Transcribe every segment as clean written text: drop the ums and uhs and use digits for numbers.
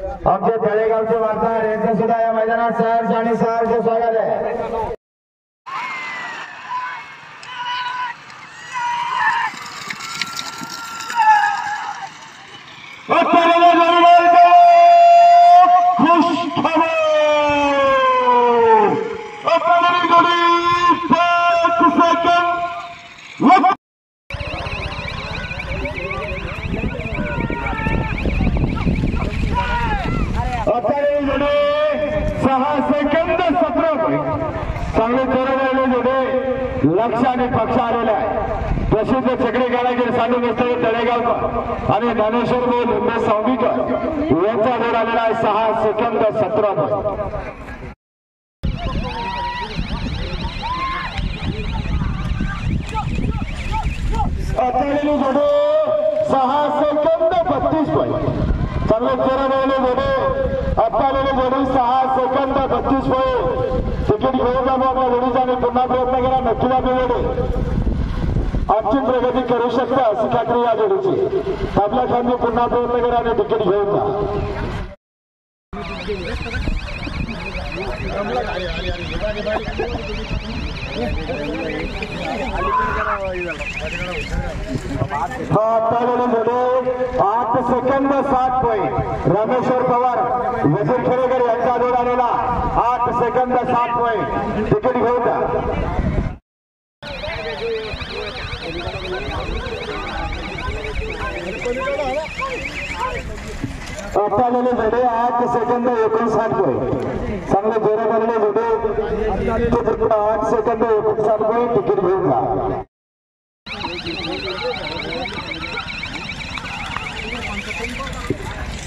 आमचे तळेगावचे वार्ताहर यांचं सुद्धा या मैदानात सहर्ष आणि सहर्ष स्वागत आहे। चांगले जोराने जोडे लक्ष आणि पक्ष आलेला आहे। प्रसिद्ध चक्री कारागीर सांडू मिस्त्री तळेगावकर आणि ज्ञानेश्वर लिंबे सावंगीकर यांचा जोड आलेला आहे 6 सेकंद 17 अचालेली जोडे 6 सेकंद 32 पॉईंट। चांगले जोराने जोडे अचालेली जोडी 6 सेकंद 32 पॉईंट। तिकीट घेऊन आपल्या जोडीचा आणि पुन्हा प्रयत्न केला नक्की आपली जोडी आजची प्रगती करू शकते अशी खात्री या जोडीची। आपल्या खाली पुन्हा प्रयत्न करा आणि तिकीट घेऊन जा। जोडे 8 सेकंद 7 पॉईंट। रामेश्वर पवार वजीर खेडेकर यांचा जोड आलेला 8 सेकंद 7 पॉईंट। तिकीट घेऊन जा। आपल्याला जोडे 8 सेकंद 59 पॉईंट। चांगले जोरात आलेले जोडे 8 सेकंद 59 पॉईंट। तिकीट घेऊन जा।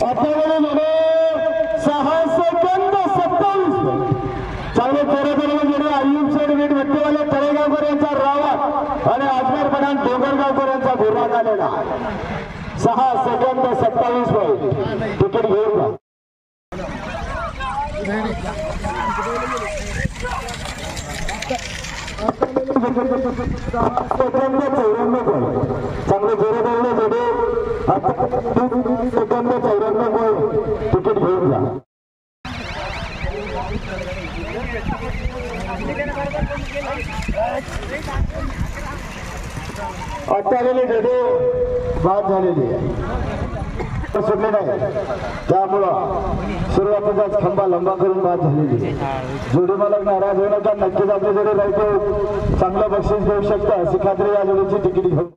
आपल्याला जोडे 6 सेकंद 27 पॉईंट। चांगले जोरात आलेले जोडे अय्यूब शेठ वीट भट्टीवाले तळेगावकर यांचा रावत आणि आजमेर पठाण डोंगरगावकर यांचा घोरात आलेला 6 सेकंद 27 पॉईंट। तिकीट घेऊन जा। चांगले जोरात आलेले जोडे 3 सेकंद 94 पॉईंट। तिकीट घेऊन जा। अट्टालेले जोडे बाद झालेली आहे, सुटले नाही, त्यामुळं सुरुवातीचाच खंबा लंबा करून बाद झालेली। जोडी मालक नाराज होऊ नका, नक्कीच आपली जोडी राहतो चांगलं बक्षीस देऊ शकता अशी खात्री या जोडीची। तिकीट घेऊन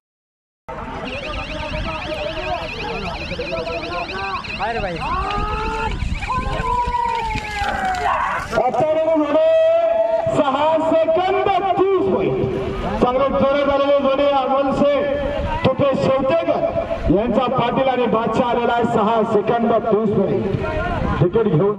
अट्टालेले जोडे 6 सेकंद 30 पॉईंट। चांगले जोरात आलेले जोडे अमोल शेठ तुपे शेवटेकर यांचा पाटील आणि बादशाह आलेला आहे 6 सेकंद 30 पॉईंट। तिकीट घेऊन